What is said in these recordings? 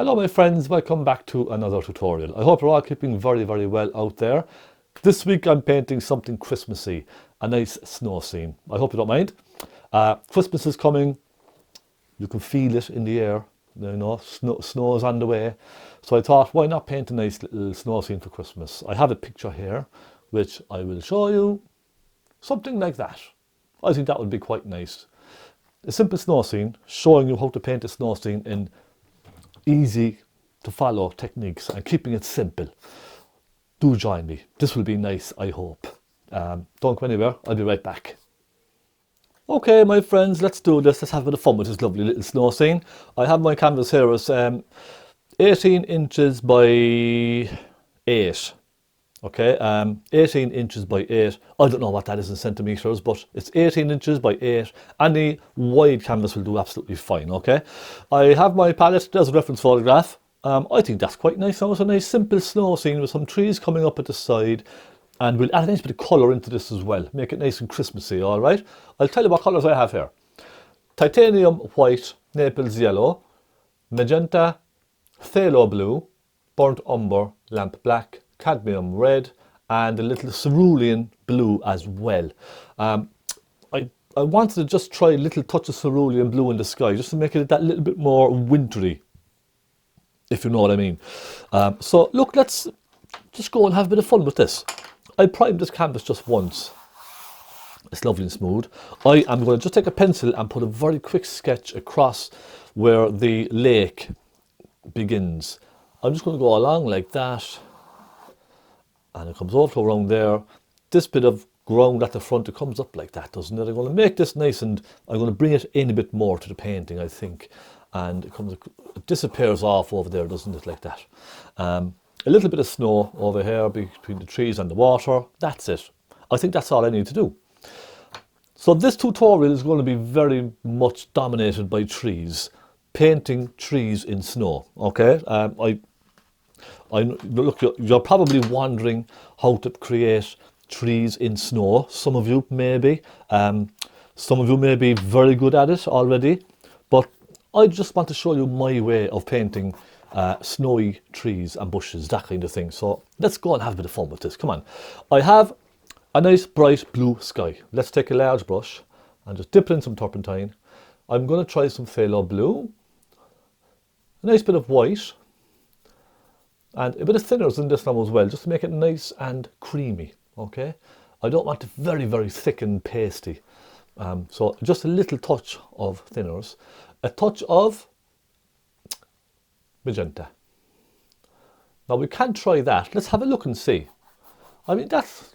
Hello my friends, welcome back to another tutorial. I hope you're all keeping very well out there. This week I'm painting something Christmassy, a nice snow scene. I hope you don't mind. Christmas is coming, you can feel it in the air, you know, snow is on the way. So I thought, why not paint a nice little snow scene for Christmas? I have a picture here, which I will show you. Something like that. I think that would be quite nice. A simple snow scene, showing you how to paint a snow scene in easy to follow techniques and keeping it simple. Do join me. This will be nice, I hope. Don't go anywhere. I'll be right back. Okay, my friends, let's do this. Let's have a bit of fun with this lovely little snow scene. I have my canvas here. It's 18 inches by 8. Okay, 18 inches by 8. I don't know what that is in centimeters, but it's 18 inches by 8. Any wide canvas will do absolutely fine, okay? I have my palette. There's a reference photograph. I think that's quite nice. Now it's a nice simple snow scene with some trees coming up at the side. And we'll add a nice bit of colour into this as well. Make it nice and Christmassy, all right? I'll tell you what colours I have here. Titanium white, Naples yellow, magenta, phaylo blue, burnt umber, lamp black, cadmium red, and a little cerulean blue as well. I wanted to just try a little touch of cerulean blue in the sky, just to make it that little bit more wintry, if you know what I mean. So look, let's just go and have a bit of fun with this. I primed this canvas just once. It's lovely and smooth. I am going to just take a pencil and put a very quick sketch across where the lake begins. I'm just going to go along like that. And it comes over to around there. This bit of ground at the front, it comes up like that, doesn't it? I'm going to make this nice and I'm going to bring it in a bit more to the painting, I think. And it disappears off over there, doesn't it, like that. A little bit of snow over here between the trees and the water. That's it. I think that's all I need to do. So this tutorial is going to be very much dominated by trees. Painting trees in snow, okay? Look, you're probably wondering how to create trees in snow. Some of you maybe. Some of you may be very good at it already. But I just want to show you my way of painting snowy trees and bushes, that kind of thing. So let's go and have a bit of fun with this. Come on. I have a nice bright blue sky. Let's take a large brush and just dip it in some turpentine. I'm going to try some phaylo blue. A nice bit of white. And a bit of thinners in this now as well, just to make it nice and creamy, okay? I don't want it very thick and pasty. So just a little touch of thinners. A touch of magenta. Now we can try that. Let's have a look and see. I mean, that's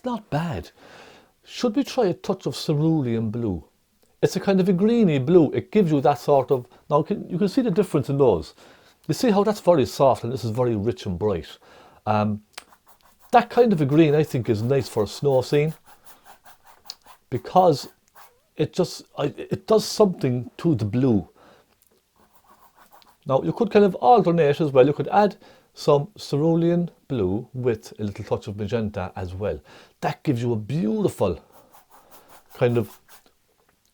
not bad. Should we try a touch of cerulean blue? It's a kind of a greeny blue. It gives you that sort of... Now you can see the difference in those. You see how that's very soft and this is very rich and bright. That kind of a green I think is nice for a snow scene, because it does something to the blue. Now you could kind of alternate as well. You could add some cerulean blue with a little touch of magenta as well. That gives you a beautiful kind of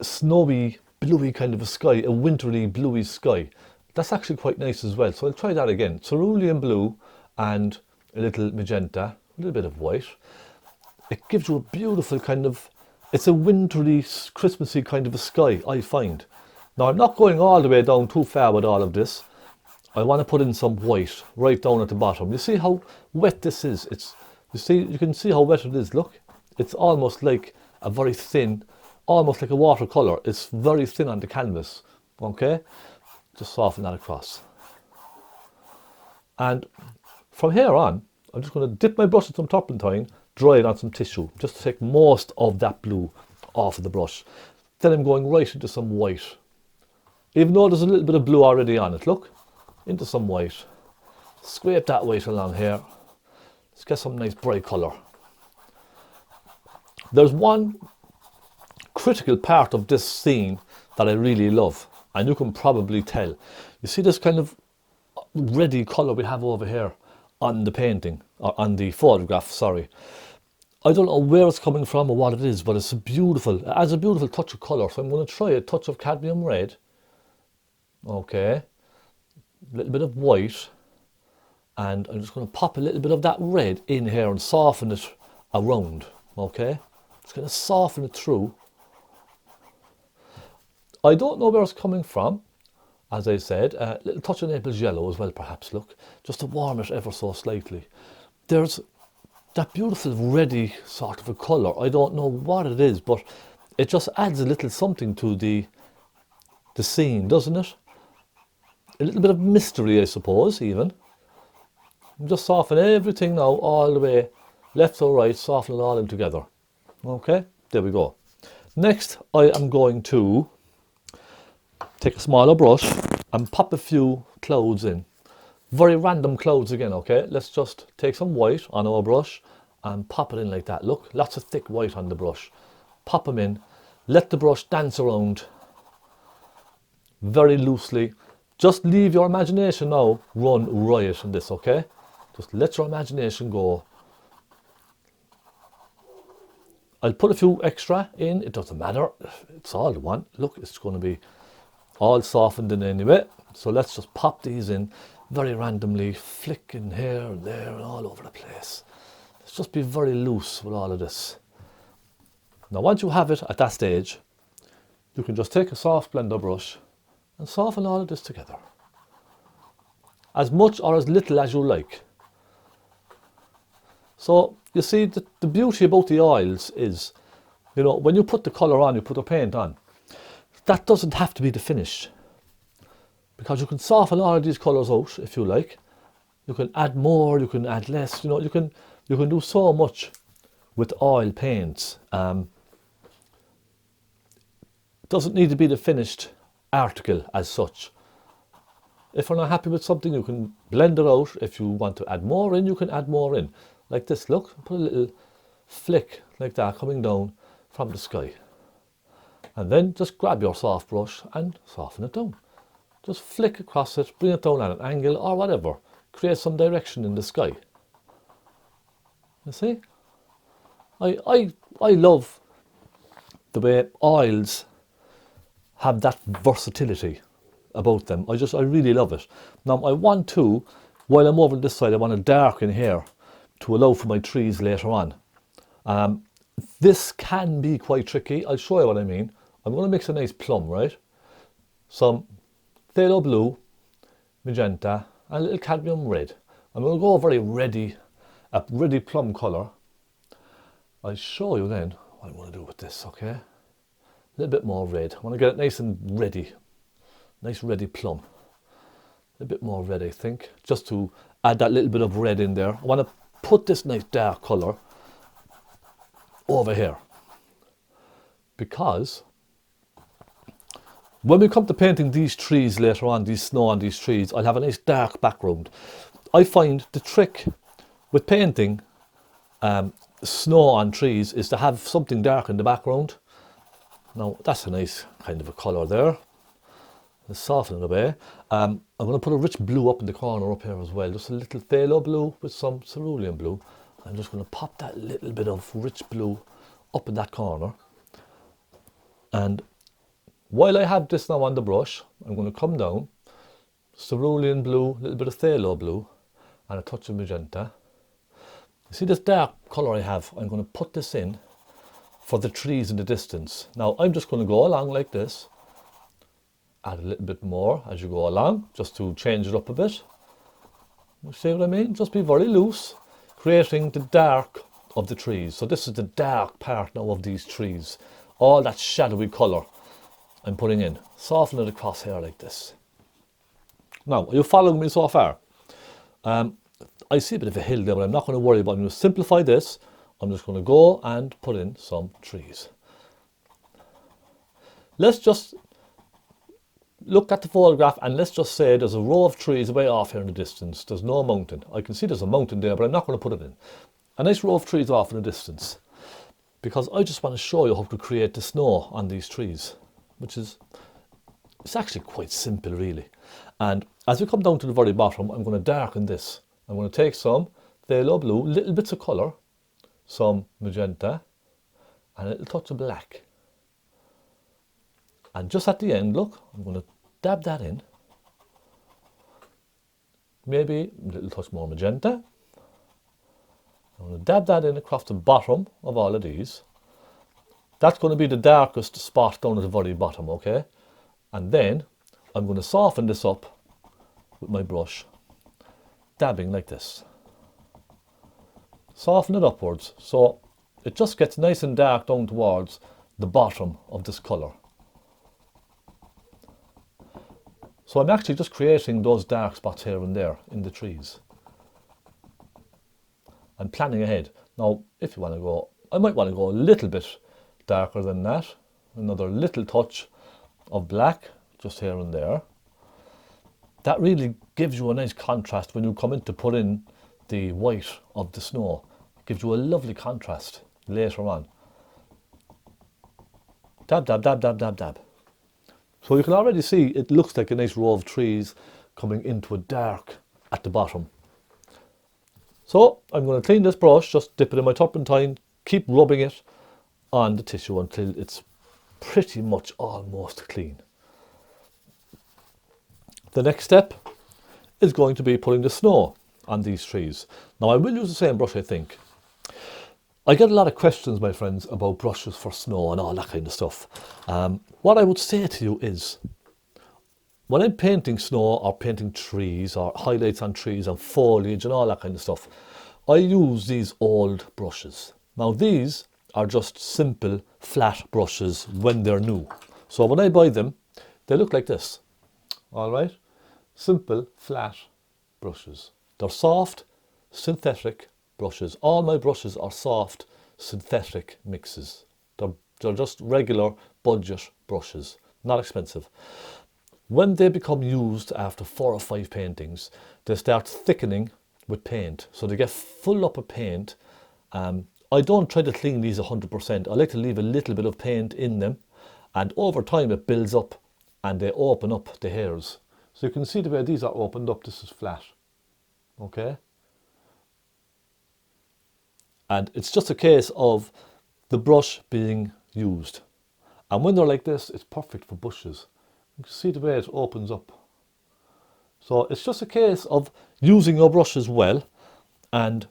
snowy, bluey kind of a sky, a wintry bluey sky. That's actually quite nice as well. So I'll try that again. Cerulean blue and a little magenta, a little bit of white. It gives you a beautiful kind of, it's a wintry, Christmassy kind of a sky, I find. Now I'm not going all the way down too far with all of this. I want to put in some white right down at the bottom. You see how wet this is? You can see how wet it is, look. It's almost like a very thin, almost like a watercolour. It's very thin on the canvas, okay? Just soften that across. And from here on, I'm just going to dip my brush in some turpentine, dry it on some tissue, just to take most of that blue off of the brush. Then I'm going right into some white. Even though there's a little bit of blue already on it, look, into some white. Scrape that white along here. Let's get some nice bright colour. There's one critical part of this scene that I really love. And you can probably tell. You see this kind of reddy colour we have over here on the painting, or on the photograph, sorry. I don't know where it's coming from or what it is, but it's beautiful. It adds a beautiful touch of colour. So I'm going to try a touch of cadmium red. Okay. a little bit of white, and I'm just going to pop a little bit of that red in here and soften it around, okay? It's going to soften it through. I don't know where it's coming from, as I said. A little touch of Naples yellow as well, perhaps, look, just to warm it ever so slightly. There's that beautiful reddy sort of a colour. I don't know what it is, but it just adds a little something to the scene, doesn't it? A little bit of mystery, I suppose, even. Just soften everything now, all the way, left or right, soften it all in together. Okay, there we go. Next, I am going to take a smaller brush and pop a few clouds in. Very random clouds again, okay? Let's just take some white on our brush and pop it in like that. Look, lots of thick white on the brush. Pop them in. Let the brush dance around very loosely. Just leave your imagination now run riot in this, okay? Just let your imagination go. I'll put a few extra in, it doesn't matter. It's all I want. Look, it's going to be all softened in anyway. So let's just pop these in very randomly, flicking here and there and all over the place. Let's just be very loose with all of this. Now once you have it at that stage, you can just take a soft blender brush and soften all of this together. As much or as little as you like. So you see, the beauty about the oils is, you know, when you put the colour on, you put the paint on, that doesn't have to be the finish. Because you can soften all of these colours out if you like. You can add more, you can add less, you know, you can do so much with oil paints. Doesn't need to be the finished article as such. If you're not happy with something, you can blend it out. If you want to add more in, you can add more in. Like this, look, put a little flick like that coming down from the sky. And then just grab your soft brush and soften it down. Just flick across it, bring it down at an angle or whatever. Create some direction in the sky. You see? I love the way oils have that versatility about them. I really love it. Now I want to, while I'm over this side, I want to darken here to allow for my trees later on. This can be quite tricky. I'll show you what I mean. I'm going to mix a nice plum, right? Some phaylo blue, magenta, and a little cadmium red. I'm going to go very a ready plum colour. I'll show you then what I'm going to do with this, okay? A little bit more red. I want to get it nice and ready. Nice ready plum. A bit more red, I think, just to add that little bit of red in there. I want to put this nice dark colour over here. Because when we come to painting these trees later on, these snow on these trees, I'll have a nice dark background. I find the trick with painting snow on trees is to have something dark in the background. Now that's a nice kind of a colour there. Let's soften it away. I'm going to put a rich blue up in the corner up here as well. Just a little phaylo blue with some cerulean blue. I'm just going to pop that little bit of rich blue up in that corner. And while I have this now on the brush, I'm going to come down, cerulean blue, a little bit of phaylo blue, and a touch of magenta. You see this dark colour I have? I'm going to put this in for the trees in the distance. Now I'm just going to go along like this. Add a little bit more as you go along, just to change it up a bit. You see what I mean? Just be very loose, creating the dark of the trees. So this is the dark part now of these trees. All that shadowy colour I'm putting in. Soften it across here like this. Now, are you following me so far? I see a bit of a hill there, but I'm not going to worry about it. I'm going to simplify this. I'm just going to go and put in some trees. Let's just look at the photograph and let's just say there's a row of trees way off here in the distance. There's no mountain. I can see there's a mountain there, but I'm not going to put it in. A nice row of trees off in the distance. Because I just want to show you how to create the snow on these trees. Which is, it's actually quite simple really. And as we come down to the very bottom, I'm going to darken this. I'm going to take some phaylo blue, little bits of colour, some magenta, and a little touch of black. And just at the end, look, I'm going to dab that in. maybe a little touch more magenta. I'm going to dab that in across the bottom of all of these. That's going to be the darkest spot down at the very bottom, okay? And then I'm going to soften this up with my brush, dabbing like this. Soften it upwards so it just gets nice and dark down towards the bottom of this colour. So I'm actually just creating those dark spots here and there in the trees. I'm planning ahead. Now, if you want to go, I might want to go a little bit darker than that. Another little touch of black just here and there. That really gives you a nice contrast when you come in to put in the white of the snow. It gives you a lovely contrast later on. Dab, dab, dab, dab, dab, dab. So you can already see it looks like a nice row of trees coming into a dark at the bottom. So I'm going to clean this brush, just dip it in my turpentine, keep rubbing it on the tissue until it's pretty much almost clean. The next step is going to be putting the snow on these trees. Now I will use the same brush, I think. I get a lot of questions, my friends, about brushes for snow and all that kind of stuff. What I would say to you is, when I'm painting snow or painting trees or highlights on trees and foliage and all that kind of stuff, I use these old brushes. Now these are just simple flat brushes when they're new. So when I buy them, they look like this. All right? Simple flat brushes. They're soft, synthetic brushes. All my brushes are soft, synthetic mixes. They're just regular budget brushes, not expensive. When they become used after 4 or 5 paintings, they start thickening with paint. So they get full up of paint. I don't try to clean these 100%. I like to leave a little bit of paint in them, and over time it builds up and they open up the hairs. So you can see the way these are opened up, this is flat. Okay? And it's just a case of the brush being used. And when they're like this, it's perfect for bushes. You can see the way it opens up. So it's just a case of using your brushes well and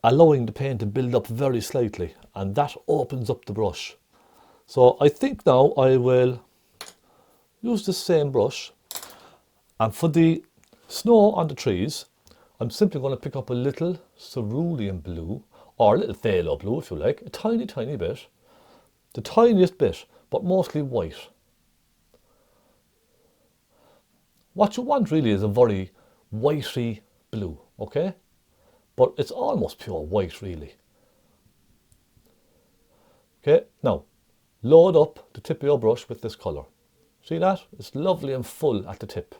allowing the paint to build up very slightly, and that opens up the brush. So I think now I will use the same brush, and for the snow on the trees, I'm simply going to pick up a little cerulean blue, or a little phaylo blue if you like, a tiny, tiny bit, the tiniest bit, but mostly white. What you want really is a very whitey blue, okay? But it's almost pure white really. Okay, now load up the tip of your brush with this colour. See that? It's lovely and full at the tip.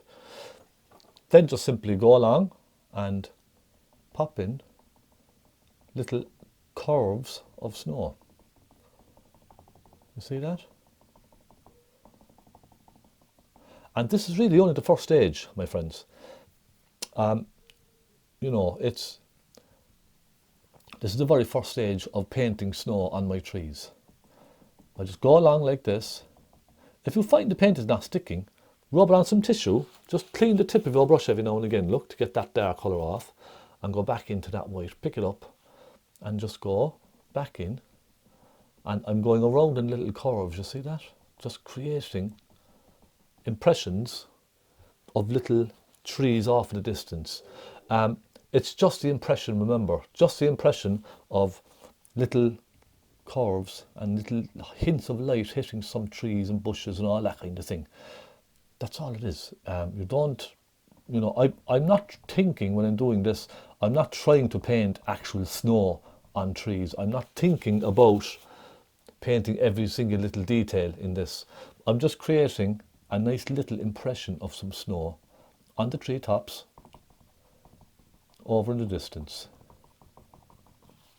Then just simply go along and pop in little curves of snow. You see that? And this is really only the first stage, my friends. You know, this is the very first stage of painting snow on my trees. I just go along like this. If you find the paint is not sticking, rub it on some tissue. Just clean the tip of your brush every now and again, look, to get that dark colour off, and go back into that white. Pick it up and just go back in. And I'm going around in little curves, you see that? Just creating impressions of little trees off in the distance. It's just the impression, remember, just the impression of little curves and little hints of light hitting some trees and bushes and all that kind of thing. That's all it is. You don't, you know, I'm not thinking when I'm doing this, I'm not trying to paint actual snow on trees. I'm not thinking about painting every single little detail in this. I'm just creating a nice little impression of some snow on the treetops over in the distance,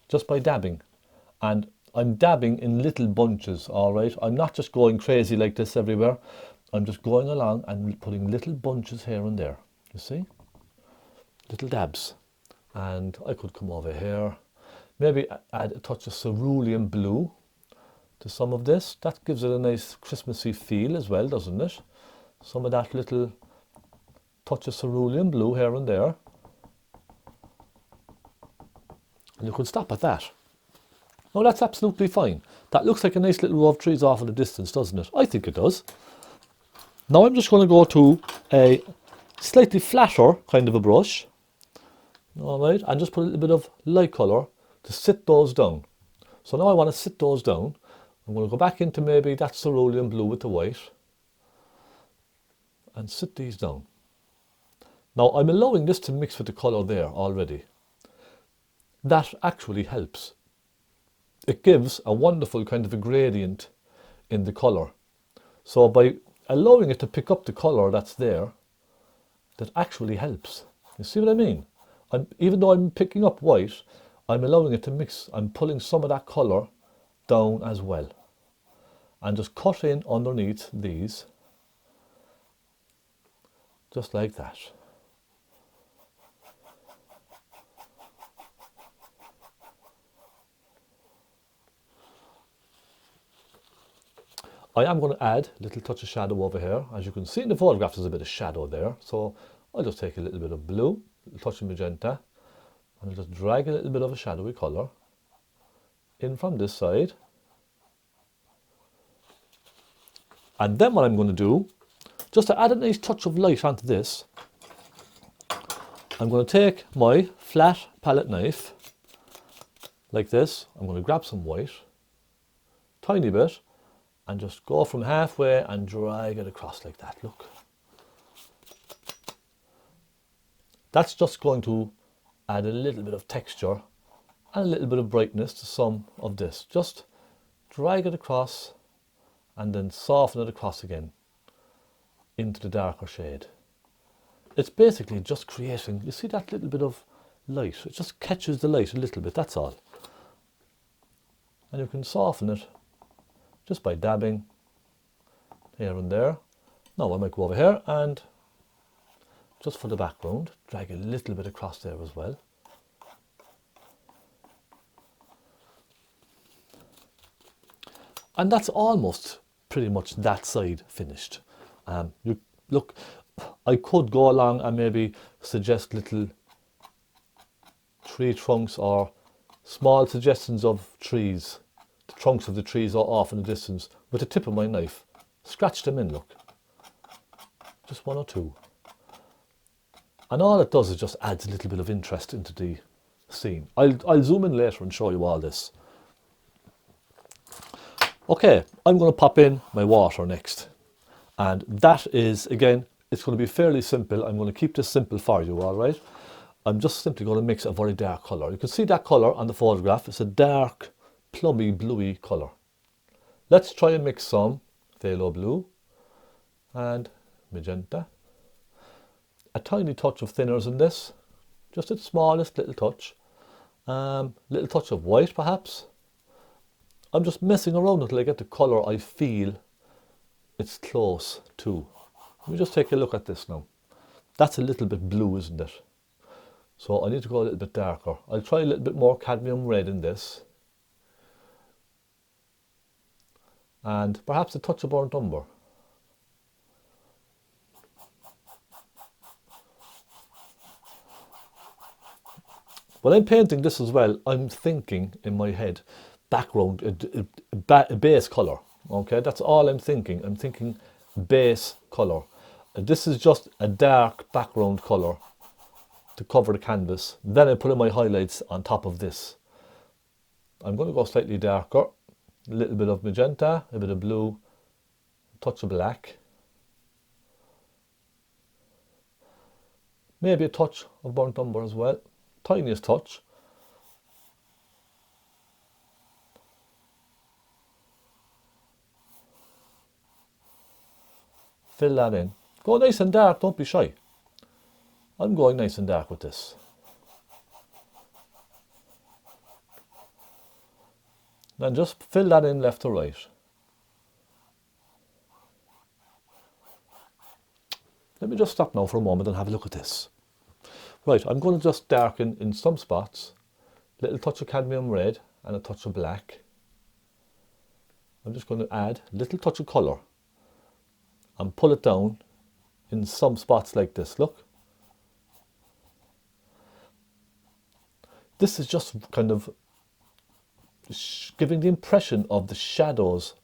just by dabbing. And I'm dabbing in little bunches, all right? I'm not just going crazy like this everywhere. I'm just going along and putting little bunches here and there, you see? Little dabs. And I could come over here, maybe add a touch of cerulean blue to some of this. That gives it a nice Christmassy feel as well, doesn't it? Some of that little touch of cerulean blue here and there. And you can stop at that. Now that's absolutely fine. That looks like a nice little row of trees off in the distance, doesn't it? I think it does. Now I'm just going to go to a slightly flatter kind of a brush. Alright, and just put a little bit of light colour to sit those down. So now I want to sit those down. I'm going to go back into maybe that cerulean blue with the white and sit these down. Now I'm allowing this to mix with the colour there already. That actually helps. It gives a wonderful kind of a gradient in the colour. So by allowing it to pick up the colour that's there, that actually helps. You see what I mean? Even though I'm picking up white, I'm allowing it to mix. I'm pulling some of that colour down as well. And just cut in underneath these, just like that. I am going to add a little touch of shadow over here. As you can see in the photograph, there's a bit of shadow there. So I'll just take a little bit of blue, a little touch of magenta, and I'll just drag a little bit of a shadowy colour in from this side. And then what I'm going to do, just to add a nice touch of light onto this, I'm going to take my flat palette knife, like this. I'm going to grab some white, tiny bit, and just go from halfway and drag it across like that, look. That's just going to add a little bit of texture and a little bit of brightness to some of this. Just drag it across and then soften it across again into the darker shade. It's basically just creating, you see that little bit of light? It just catches the light a little bit, that's all. And you can soften it just by dabbing here and there. Now I might go over here and just for the background, drag a little bit across there as well. And that's almost pretty much that side finished. Look, I could go along and maybe suggest little tree trunks or small suggestions of trees. The trunks of the trees are off in the distance with the tip of my knife. Scratch them in, look. Just one or two. And all it does is just adds a little bit of interest into the scene. I'll zoom in later and show you all this. Okay, I'm going to pop in my water next. And that is, again, it's going to be fairly simple. I'm going to keep this simple for you, all right? I'm just simply going to mix a very dark colour. You can see that colour on the photograph. It's a dark, plummy, bluey colour. Let's try and mix some phaylo blue and magenta. A tiny touch of thinners in this, just the smallest little touch. Little touch of white perhaps. I'm just messing around until I get the colour I feel it's close to. Let me just take a look at this now. That's a little bit blue, isn't it? So I need to go a little bit darker. I'll try a little bit more cadmium red in this. And perhaps a touch of burnt umber. When I'm painting this as well, I'm thinking in my head, background, a base colour. Okay, that's all I'm thinking. I'm thinking base colour. This is just a dark background colour to cover the canvas. Then I put in my highlights on top of this. I'm going to go slightly darker. A little bit of magenta, a bit of blue, a touch of black. Maybe a touch of burnt umber as well. Tiniest touch. Fill that in. Go nice and dark, don't be shy. I'm going nice and dark with this. Then just fill that in left to right. Let me just stop now for a moment and have a look at this. Right, I'm going to just darken in some spots, a little touch of cadmium red and a touch of black. I'm just going to add a little touch of colour and pull it down in some spots like this, look. This is just kind of giving the impression of the shadows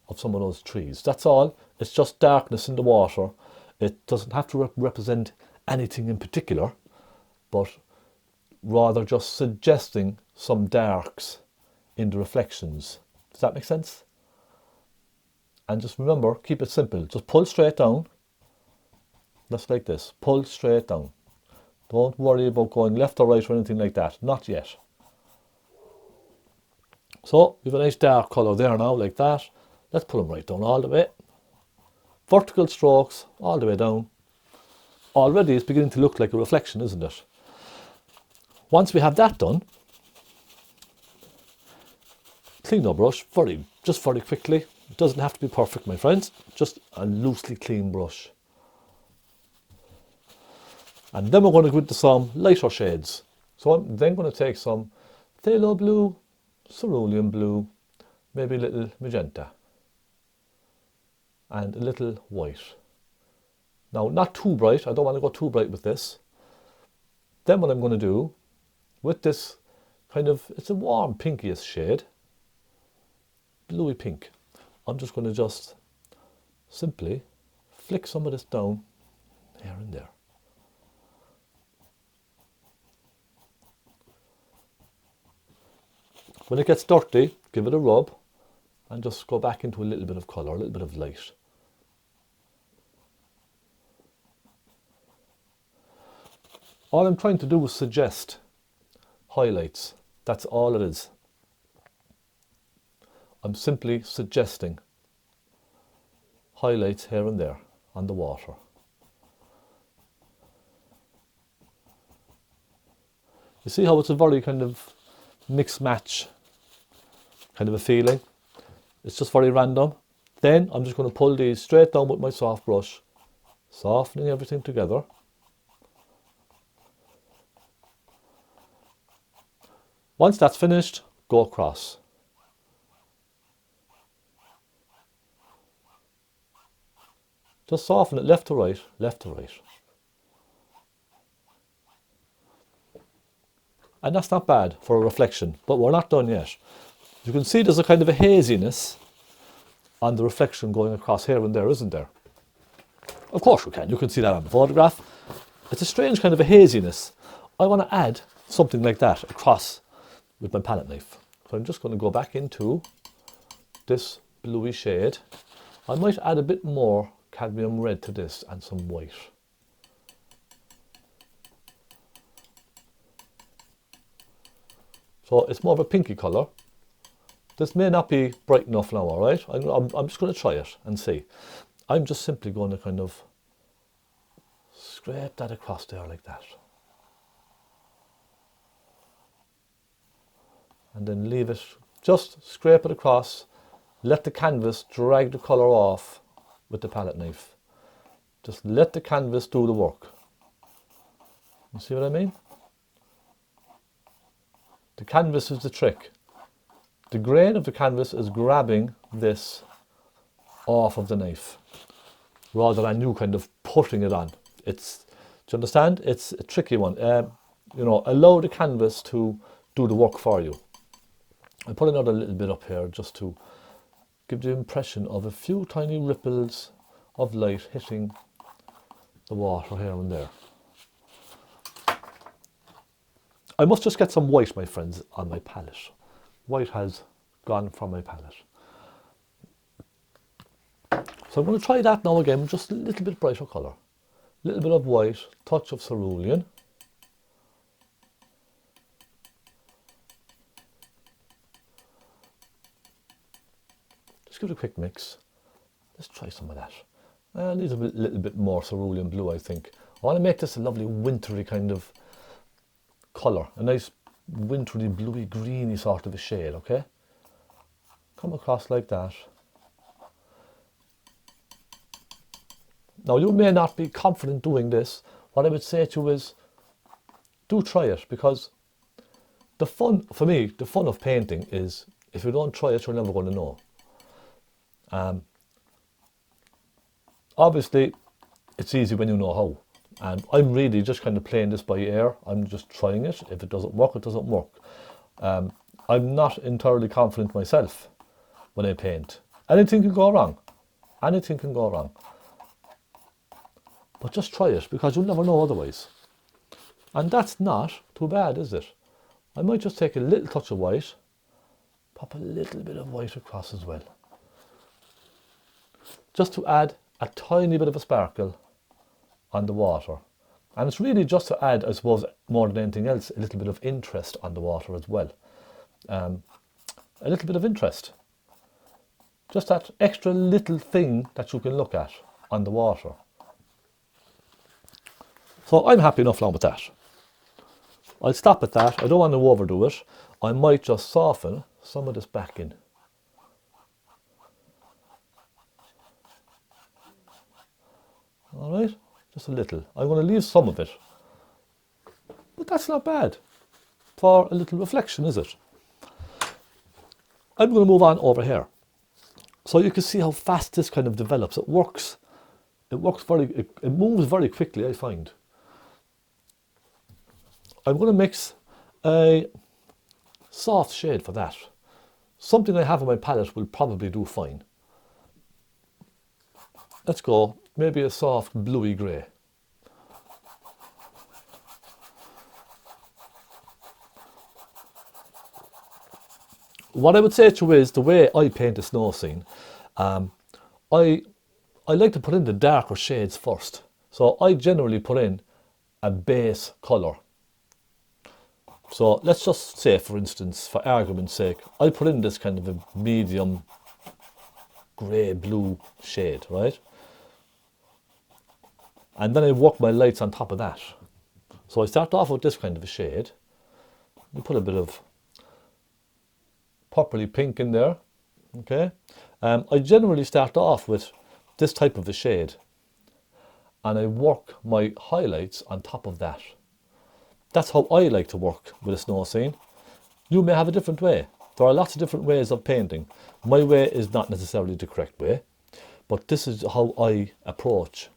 of some of those trees. That's all. It's just darkness in the water. It doesn't have to represent anything in particular, but rather just suggesting some darks in the reflections. Does that make sense? And just remember, keep it simple. Just pull straight down. Just like this. Pull straight down. Don't worry about going left or right or anything like that. Not yet. So, we have a nice dark colour there now, like that. Let's pull them right down all the way. Vertical strokes all the way down. Already it's beginning to look like a reflection, isn't it? Once we have that done, clean our brush just very quickly. It doesn't have to be perfect, my friends. Just a loosely clean brush. And then we're going to go into some lighter shades. So I'm then going to take some phaylo blue, cerulean blue, maybe a little magenta, and a little white. Now, not too bright. I don't want to go too bright with this. Then what I'm going to do with this kind of, it's a warm pinkiest shade, bluey pink. I'm just going to just simply flick some of this down here and there. When it gets dirty, give it a rub and just go back into a little bit of colour, a little bit of light. All I'm trying to do is suggest highlights. That's all it is. I'm simply suggesting highlights here and there on the water. You see how it's a very kind of mix match kind of a feeling? It's just very random. Then I'm just going to pull these straight down with my soft brush, softening everything together. Once that's finished, go across. Just soften it left to right, left to right. And that's not bad for a reflection, but we're not done yet. You can see there's a kind of a haziness on the reflection going across here and there, isn't there? Of course you can. You can see that on the photograph. It's a strange kind of a haziness. I want to add something like that across with my palette knife. So I'm just going to go back into this bluey shade. I might add a bit more cadmium red to this and some white. So it's more of a pinky colour. This may not be bright enough now, all right? I'm just going to try it and see. I'm just simply going to kind of scrape that across there like that. And then leave it, just scrape it across, let the canvas drag the colour off with the palette knife. Just let the canvas do the work. You see what I mean? The canvas is the trick. The grain of the canvas is grabbing this off of the knife, rather than you kind of putting it on. Do you understand? It's a tricky one. You know, allow the canvas to do the work for you. I'll put another little bit up here just to give the impression of a few tiny ripples of light hitting the water here and there. I must just get some white, my friends, on my palette. White has gone from my palette. So I'm going to try that now again with just a little bit brighter colour. A little bit of white, touch of cerulean. Just give it a quick mix. Let's try some of that. I need a little bit more cerulean blue, I think. I want to make this a lovely wintry kind of colour, a nice wintry bluey greeny sort of a shade, okay? Come across like that. Now you may not be confident doing this. What I would say to you is, do try it, because the fun, for me, the fun of painting is, if you don't try it, you're never going to know. Obviously, it's easy when you know how. And I'm really just kind of playing this by ear. I'm just trying it. If it doesn't work, it doesn't work. I'm not entirely confident myself when I paint. Anything can go wrong. Anything can go wrong. But just try it, because you'll never know otherwise. And that's not too bad, is it? I might just take a little touch of white, pop a little bit of white across as well, just to add a tiny bit of a sparkle on the water. And it's really just to add, I suppose, more than anything else, a little bit of interest on the water as well. A little bit of interest. Just that extra little thing that you can look at on the water. So I'm happy enough now with that. I'll stop at that. I don't want to overdo it. I might just soften some of this back in. All right, just a little. I'm going to leave some of it. But that's not bad for a little reflection, is it? I'm going to move on over here. So you can see how fast this kind of develops. It works. It moves very quickly, I find. I'm going to mix a soft shade for that. Something I have on my palette will probably do fine. Let's go, maybe a soft bluey grey. What I would say to you is, the way I paint a snow scene, I like to put in the darker shades first. So I generally put in a base colour. So let's just say, for instance, for argument's sake, I put in this kind of a medium grey-blue shade, right? And then I work my lights on top of that. So I start off with this kind of a shade. We put a bit of purpley pink in there, okay? I generally start off with this type of a shade, and I work my highlights on top of that. That's how I like to work with a snow scene. You may have a different way. There are lots of different ways of painting. My way is not necessarily the correct way, but this is how I approach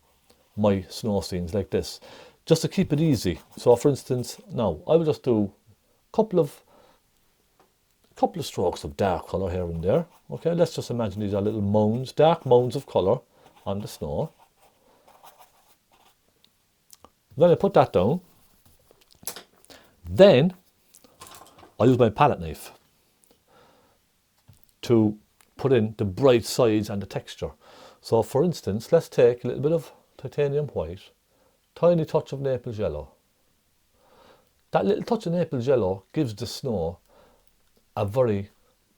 my snow scenes like this, just to keep it easy. So for instance, now I will just do a couple of strokes of dark colour here and there. Okay, let's just imagine these are little mounds, dark mounds of colour on the snow. Then I put that down. Then I use my palette knife to put in the bright sides and the texture. So for instance, let's take a little bit of titanium white, tiny touch of Naples yellow. That little touch of Naples yellow gives the snow a very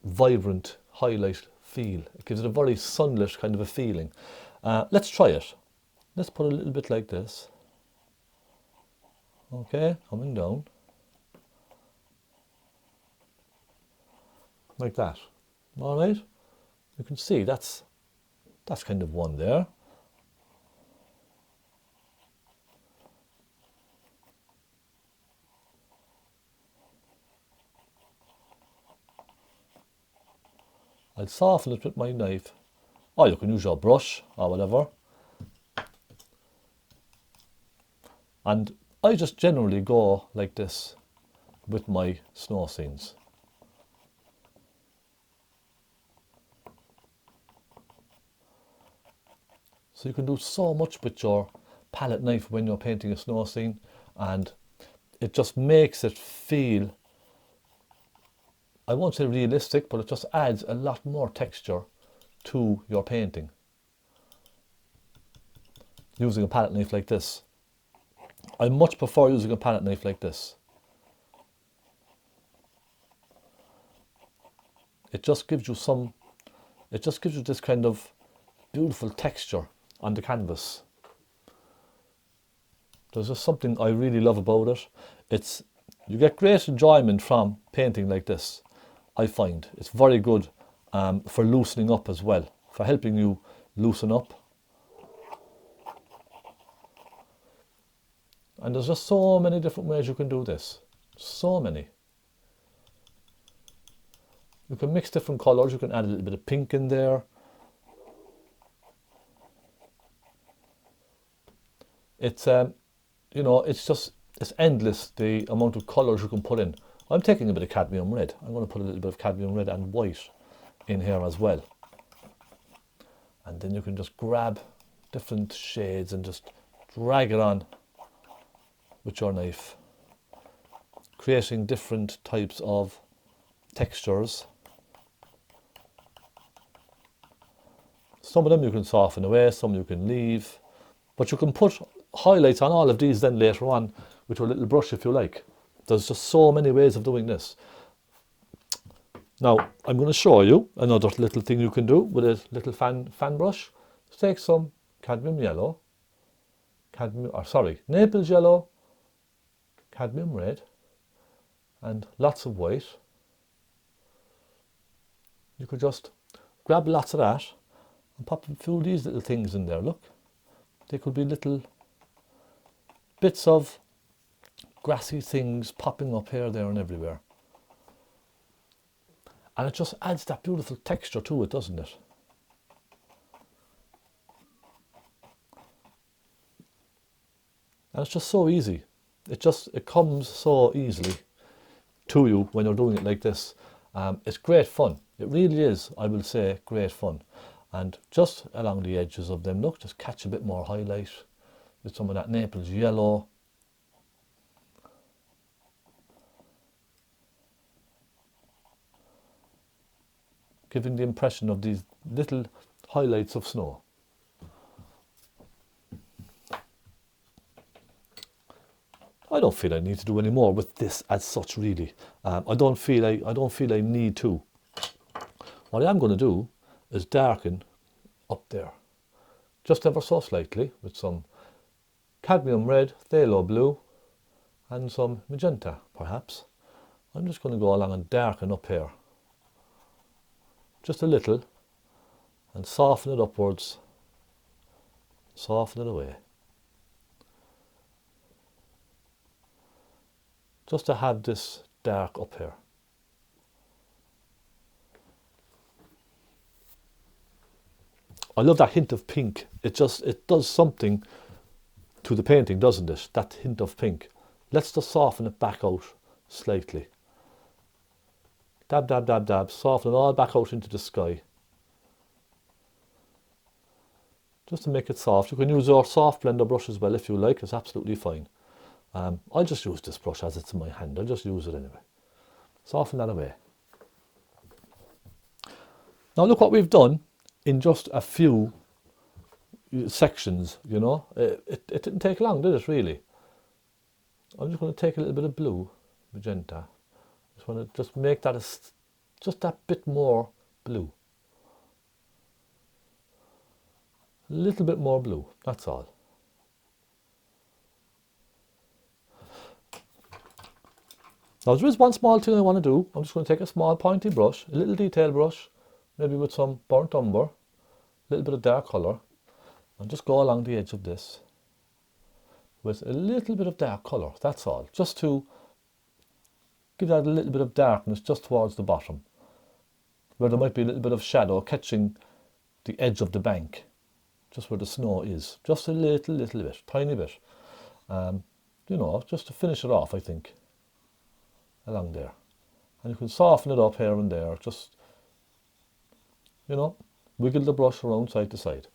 vibrant highlight feel. It gives it a very sunlit kind of a feeling. Let's try it. Let's put a little bit like this. Okay, coming down. Like that. All right. You can see that's kind of one there. I'll soften it with my knife, or you can use your brush or whatever. And I just generally go like this with my snow scenes. So you can do so much with your palette knife when you're painting a snow scene, and it just makes it feel, I won't say realistic, but it just adds a lot more texture to your painting using a palette knife like this. I much prefer using a palette knife like this. It just gives you this kind of beautiful texture on the canvas. There's just something I really love about it. You get great enjoyment from painting like this. I find it's very good for loosening up as well, for helping you loosen up. And there's just so many different ways you can do this. So many. You can mix different colours. You can add a little bit of pink in there. It's you know, it's endless the amount of colours you can put in. I'm taking a bit of cadmium red. I'm going to put a little bit of cadmium red and white in here as well. And then you can just grab different shades and just drag it on with your knife, creating different types of textures. Some of them you can soften away, some you can leave, but you can put highlights on all of these then later on with your little brush if you like. There's just so many ways of doing this. Now I'm going to show you another little thing you can do with a little fan brush. Just take some cadmium yellow, naples yellow, cadmium red, and lots of white. You could just grab lots of that and pop a few of these little things in there. Look, they could be little bits of grassy things popping up here, there and everywhere. And it just adds that beautiful texture to it, doesn't it? And it's just so easy. It comes so easily to you when you're doing it like this. It's great fun. It really is, I will say, great fun. And just along the edges of them, look, just catch a bit more highlight with some of that Naples yellow. Giving the impression of these little highlights of snow. I don't feel I need to do any more with this as such, really. I don't feel I need to. What I am going to do is darken up there, just ever so slightly, with some cadmium red, phthalo blue, and some magenta, perhaps. I'm just going to go along and darken up here, just a little, and soften it upwards, soften it away. Just to have this dark up here. I love that hint of pink. It does something to the painting, doesn't it? That hint of pink. Let's just soften it back out slightly. Dab, dab, dab, dab. Soften it all back out into the sky. Just to make it soft. You can use your soft blender brush as well if you like. It's absolutely fine. I'll just use this brush as it's in my hand. I'll just use it anyway. Soften that away. Now look what we've done in just a few sections, you know. It didn't take long, did it, really? I'm just going to take a little bit of blue, magenta. Just want to just make that just that bit more blue. A little bit more blue, that's all. Now there is one small thing I want to do. I'm just going to take a small pointy brush, a little detail brush, maybe with some burnt umber, a little bit of dark colour, and just go along the edge of this with a little bit of dark colour, that's all. Just to give that a little bit of darkness just towards the bottom, where there might be a little bit of shadow catching the edge of the bank, just where the snow is. Just a little bit, tiny bit. You know, just to finish it off, I think. Along there, and you can soften it up here and there, just, you know, wiggle the brush around side to side.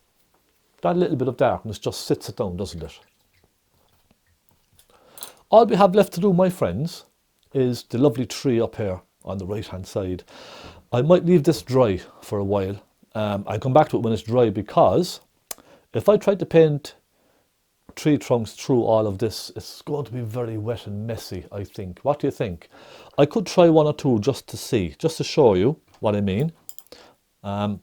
That little bit of darkness just sits it down, doesn't it? All we have left to do, my friends, is the lovely tree up here on the right hand side. I might leave this dry for a while. I'll come back to it when it's dry, because if I tried to paint tree trunks through all of this, it's going to be very wet and messy, I think. What do you think? I could try one or two just to see, just to show you what I mean. You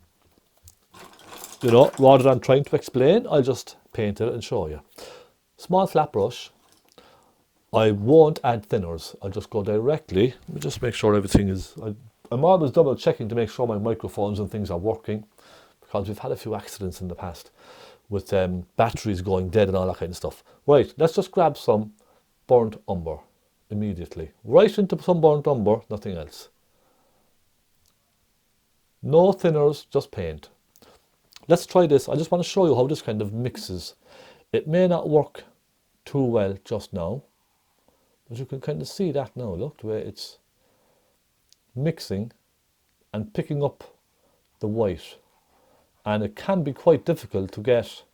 know, rather than trying to explain, I'll just paint it and show you. Small flat brush. I won't add thinners. I'll just go directly. Let me just make sure everything is... I'm always double checking to make sure my microphones and things are working, because we've had a few accidents in the past with batteries going dead and all that kind of stuff. Right, let's just grab some burnt umber immediately. Right into some burnt umber, nothing else. No thinners, just paint. Let's try this. I just want to show you how this kind of mixes. It may not work too well just now, but you can kind of see that now. Look, the way it's mixing and picking up the white, and it can be quite difficult to get.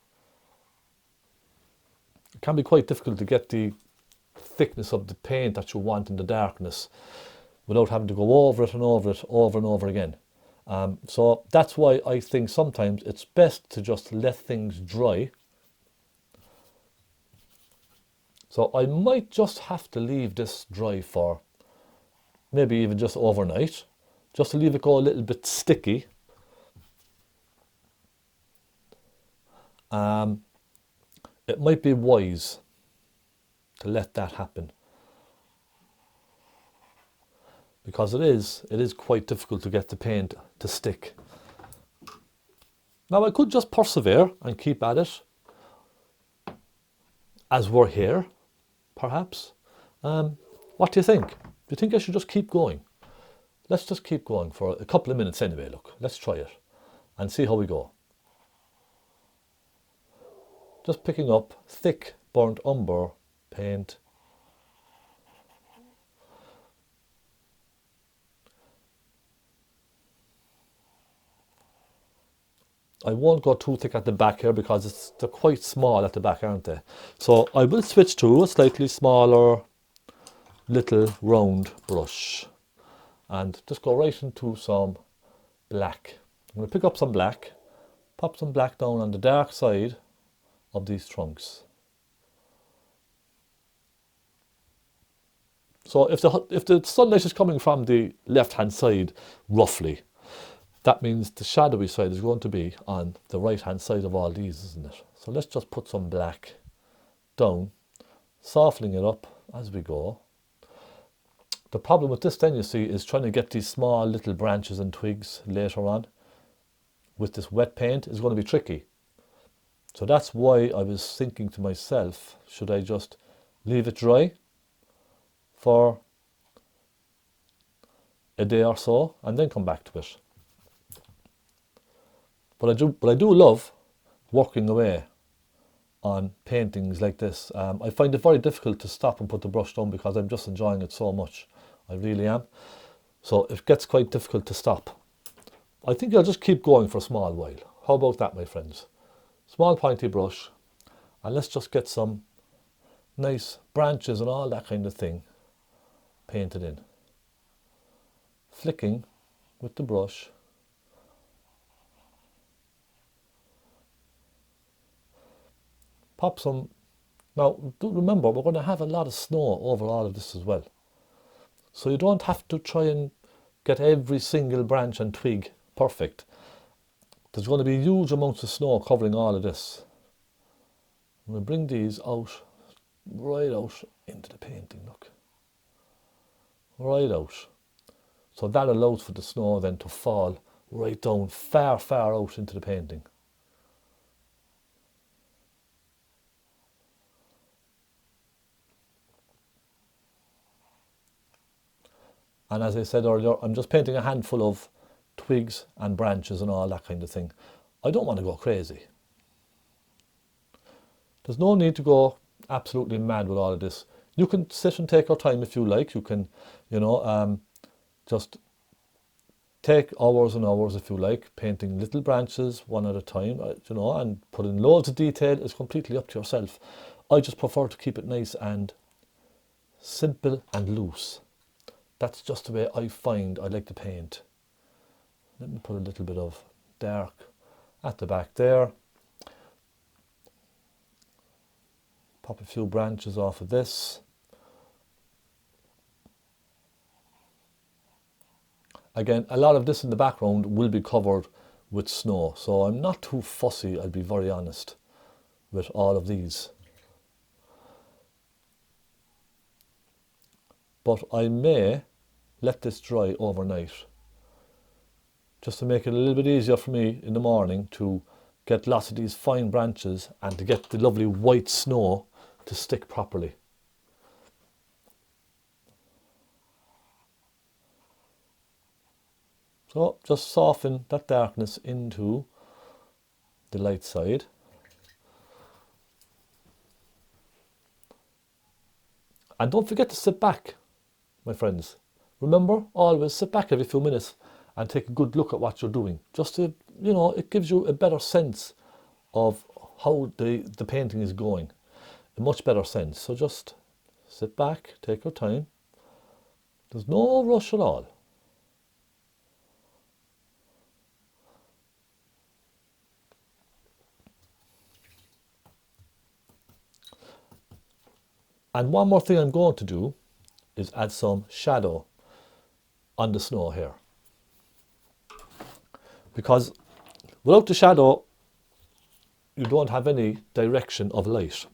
It can be quite difficult to get the thickness of the paint that you want in the darkness without having to go over it and over it over and over again. So that's why I think sometimes it's best to just let things dry. So I might just have to leave this dry for maybe even just overnight, just to leave it go a little bit sticky. It might be wise to let that happen, because it is quite difficult to get the paint to stick. Now I could just persevere and keep at it as we're here, perhaps. What do you think? Do you think I should just keep going? Let's just keep going for a couple of minutes anyway. Look, let's try it and see how we go. Just picking up thick burnt umber paint. I won't go too thick at the back here because they're quite small at the back, aren't they? So I will switch to a slightly smaller little round brush and just go right into some black. I'm going to pick up some black, pop some black down on the dark side of these trunks. So if the sunlight is coming from the left hand side roughly, that means the shadowy side is going to be on the right hand side of all these, isn't it? So let's just put some black down, softening it up as we go. The problem with this then, you see, is trying to get these small little branches and twigs later on with this wet paint is going to be tricky. So that's why I was thinking to myself, should I just leave it dry for a day or so and then come back to it. But I do love working away on paintings like this. I find it very difficult to stop and put the brush down because I'm just enjoying it so much. I really am. So it gets quite difficult to stop. I think I'll just keep going for a small while. How about that, my friends? Small pointy brush, and let's just get some nice branches and all that kind of thing painted in. Flicking with the brush. Pop some. Now, do remember, we're going to have a lot of snow over all of this as well. So you don't have to try and get every single branch and twig perfect. There's going to be huge amounts of snow covering all of this. I'm going to bring these out, right out into the painting, look. Right out. So that allows for the snow then to fall right down, far, far out into the painting. And as I said earlier, I'm just painting a handful of twigs and branches and all that kind of thing. I don't want to go crazy. There's no need to go absolutely mad with all of this. You can sit and take your time if you like. You can, just take hours and hours if you like, painting little branches one at a time, and putting loads of detail is completely up to yourself. I just prefer to keep it nice and simple and loose. That's just the way I find I like to paint. Let me put a little bit of dark at the back there. Pop a few branches off of this. Again, a lot of this in the background will be covered with snow, so I'm not too fussy, I'll be very honest, with all of these. But I may let this dry overnight, just to make it a little bit easier for me in the morning to get lots of these fine branches and to get the lovely white snow to stick properly. So just soften that darkness into the light side. And don't forget to sit back, my friends. Remember, always sit back every few minutes and take a good look at what you're doing. Just to, it gives you a better sense of how the painting is going. A much better sense. So just sit back, take your time. There's no rush at all. And one more thing I'm going to do is add some shadow on the snow here. Because without the shadow, you don't have any direction of light.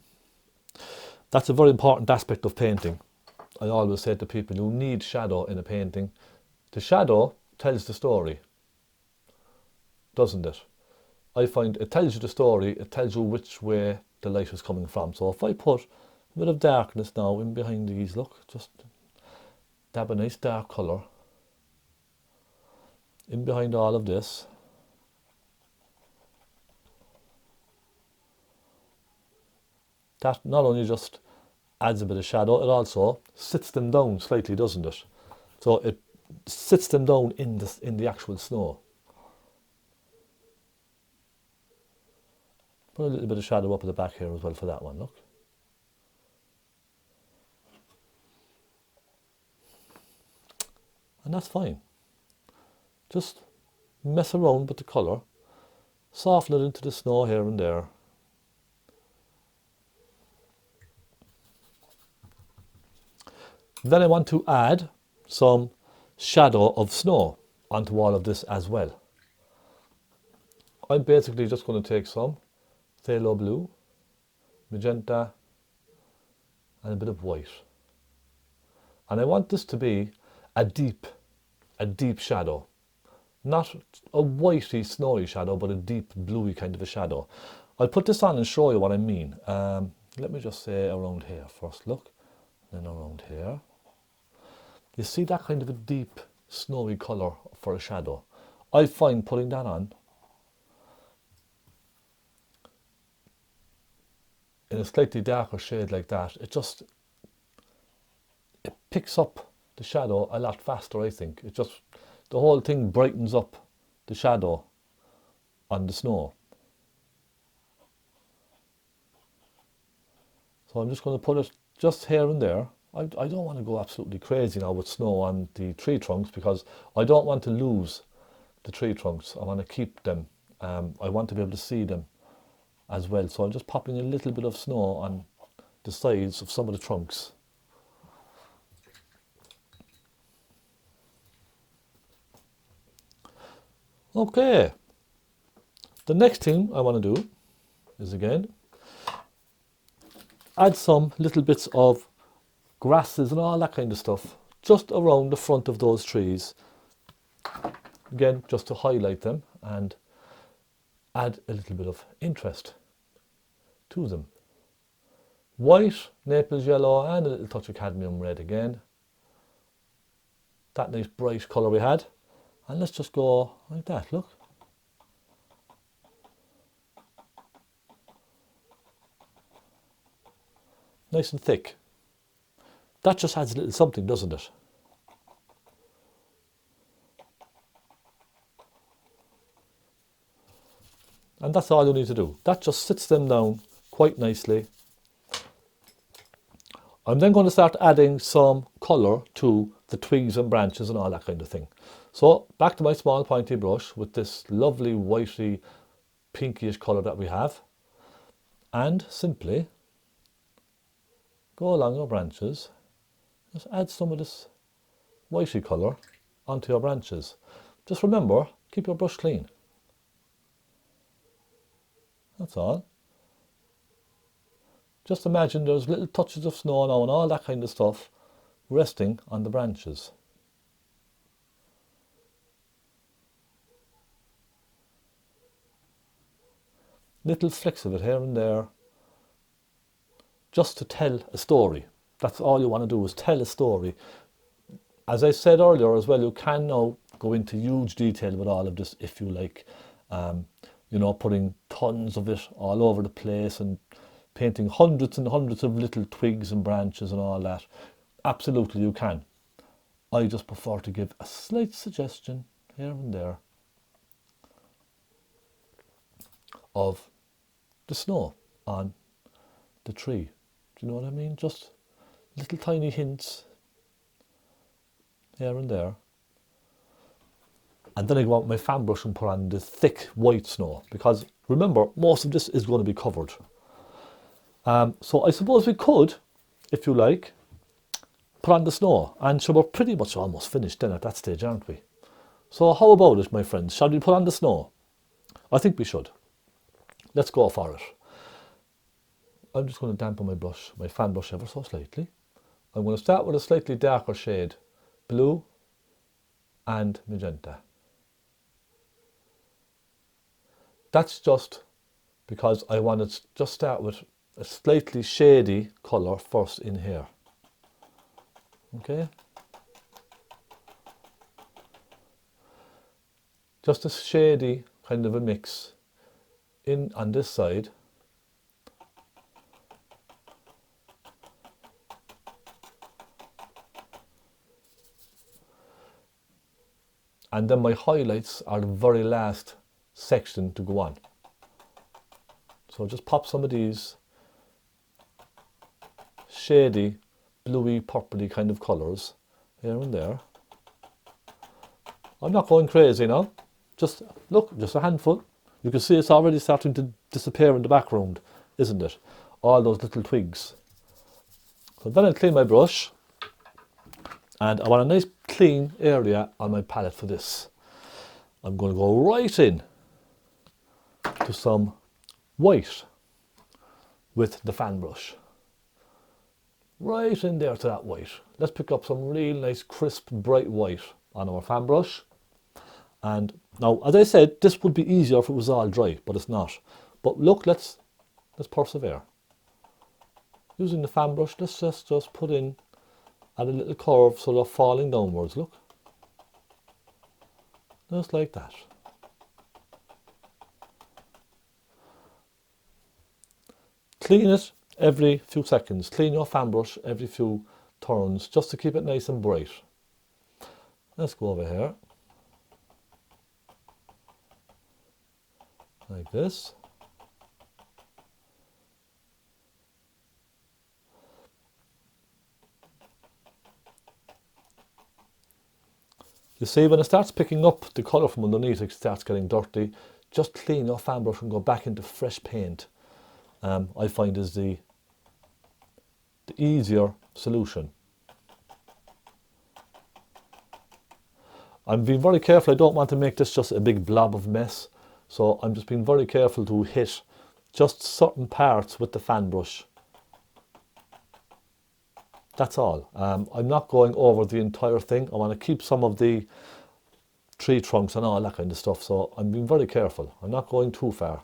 That's a very important aspect of painting. I always say to people, you need shadow in a painting. The shadow tells the story, doesn't it? I find it tells you the story, it tells you which way the light is coming from. So if I put a bit of darkness now in behind these, look, just dab a nice dark colour in behind all of this. That not only just adds a bit of shadow, it also sits them down slightly, doesn't it? So it sits them down in the actual snow. Put a little bit of shadow up at the back here as well for that one, look. And that's fine. Just mess around with the colour, soften it into the snow here and there. Then I want to add some shadow of snow onto all of this as well. I'm basically just going to take some phaylo blue, magenta, and a bit of white. And I want this to be a deep shadow. Not a whitey, snowy shadow, but a deep, bluey kind of a shadow. I'll put this on and show you what I mean. Let me just say around here first, look. Then around here. You see that kind of a deep, snowy colour for a shadow. I find putting that on in a slightly darker shade like that, it picks up the shadow a lot faster, I think. The whole thing brightens up the shadow on the snow. So I'm just going to put it just here and there. I don't want to go absolutely crazy now with snow on the tree trunks because I don't want to lose the tree trunks. I want to keep them. I want to be able to see them as well. So I'm just popping a little bit of snow on the sides of some of the trunks. Okay. The next thing I want to do is again add some little bits of grasses and all that kind of stuff just around the front of those trees. Again, just to highlight them and add a little bit of interest to them. White, naples yellow, and a little touch of cadmium red again. That nice bright colour we had. And let's just go like that, look. Nice and thick. That just adds a little something, doesn't it? And that's all you need to do. That just sits them down quite nicely. I'm then going to start adding some colour to the twigs and branches and all that kind of thing. So back to my small pointy brush with this lovely whitey pinkish colour that we have. And simply go along your branches. Just add some of this whitey colour onto your branches. Just remember, keep your brush clean. That's all. Just imagine there's little touches of snow now and all that kind of stuff resting on the branches. Little flicks of it here and there, just to tell a story. That's all you want to do, is tell a story. As I said earlier as well, you can now go into huge detail with all of this if you like. You know, putting tons of it all over the place and painting hundreds and hundreds of little twigs and branches and all that, absolutely you can. I just prefer to give a slight suggestion here and there of the snow on the tree. Do you know what I mean? Just little tiny hints here and there. And then I go out with my fan brush and put on the thick white snow, because remember, most of this is going to be covered. So I suppose we could, if you like, put on the snow. And so we're pretty much almost finished then at that stage, aren't we? So how about it, my friends? Shall we put on the snow? I think we should. Let's go for it. I'm just going to dampen my brush, my fan brush ever so slightly. I'm going to start with a slightly darker shade, blue and magenta. That's just because I want to just start with a slightly shady colour first in here. Okay? Just a shady kind of a mix in on this side. And then my highlights are the very last section to go on. So just pop some of these shady, bluey, purpley kind of colours here and there. I'm not going crazy now. Just look, just a handful. You can see it's already starting to disappear in the background, isn't it? All those little twigs. So then I'll clean my brush. And I want a nice clean area on my palette for this. I'm going to go right in to some white with the fan brush. Right in there to that white. Let's pick up some real nice crisp bright white on our fan brush. And now, as I said, this would be easier if it was all dry, but it's not. But look, let's persevere. Using the fan brush, let's just put in at a little curve so they're falling downwards, look. Just like that. Clean it every few seconds. Clean your fan brush every few turns, just to keep it nice and bright. Let's go over here. Like this. You see, when it starts picking up the colour from underneath, it starts getting dirty. Just clean your fan brush and go back into fresh paint. I find is the easier solution. I'm being very careful. I don't want to make this just a big blob of mess. So I'm just being very careful to hit just certain parts with the fan brush. That's all. I'm not going over the entire thing. I want to keep some of the tree trunks and all that kind of stuff. So I'm being very careful. I'm not going too far.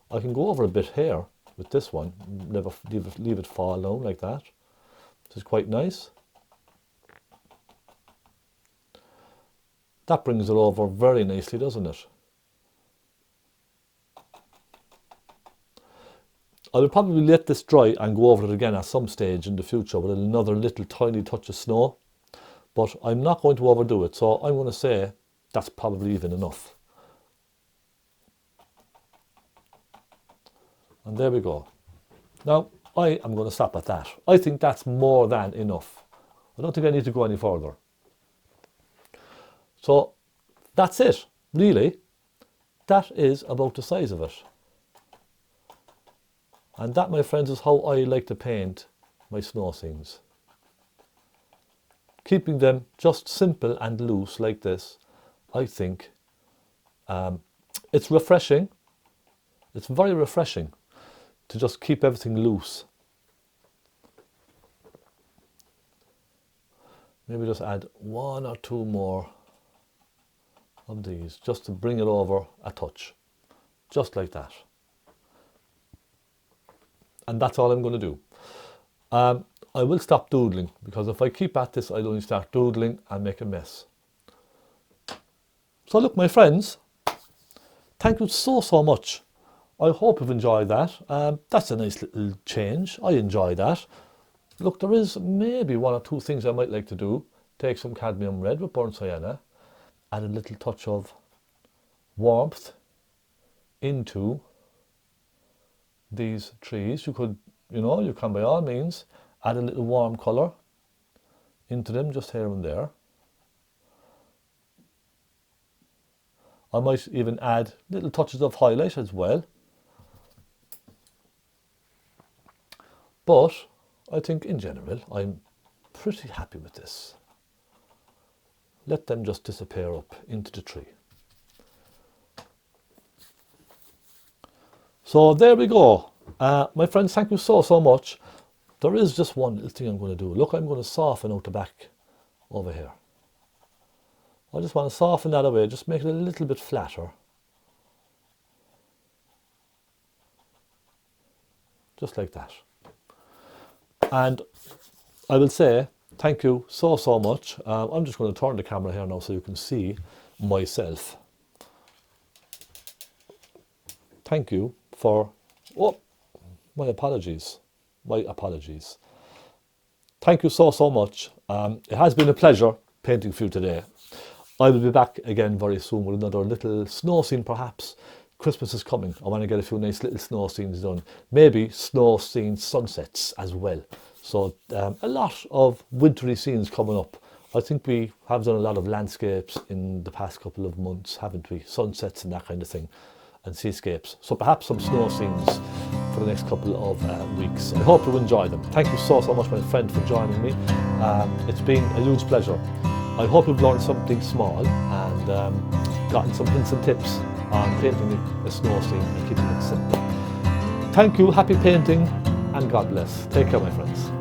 I can go over a bit here with this one. Leave it fall down like that. Which is quite nice. That brings it over very nicely, doesn't it? I will probably let this dry and go over it again at some stage in the future with another little tiny touch of snow. But I'm not going to overdo it, so I'm going to say that's probably even enough. And there we go. Now, I am going to stop at that. I think that's more than enough. I don't think I need to go any further. So, that's it, really. That is about the size of it. And that, my friends, is how I like to paint my snow scenes. Keeping them just simple and loose like this, I think it's refreshing. It's very refreshing to just keep everything loose. Maybe just add one or two more of these just to bring it over a touch. Just like that. And that's all I'm going to do. I will stop doodling, because if I keep at this, I'll only start doodling and make a mess. So look, my friends, thank you so much I hope you've enjoyed that. That's a nice little change. I enjoy that. Look, there is maybe one or two things I might like to do. Take some cadmium red with burnt sienna, add a little touch of warmth into these trees. You could, you can by all means add a little warm colour into them just here and there. I might even add little touches of highlight as well. But I think in general, I'm pretty happy with this. Let them just disappear up into the tree. So there we go. My friends, thank you so, so much. There is just one little thing I'm going to do. Look, I'm going to soften out the back over here. I just want to soften that away, just make it a little bit flatter. Just like that. And I will say thank you so, so much. I'm just going to turn the camera here now so you can see myself. Thank you for, my apologies. Thank you so, so much. It has been a pleasure painting for you today. I will be back again very soon with another little snow scene perhaps. Christmas is coming. I want to get a few nice little snow scenes done. Maybe snow scene sunsets as well. So a lot of wintry scenes coming up. I think we have done a lot of landscapes in the past couple of months, haven't we? Sunsets and that kind of thing, and seascapes. So perhaps some snow scenes for the next couple of weeks. I hope you enjoy them. Thank you so, so much, my friend, for joining me. It's been a huge pleasure. I hope you've learned something small and gotten some hints and tips on painting a snow scene and keeping it simple. Thank you, happy painting, and God bless. Take care, my friends.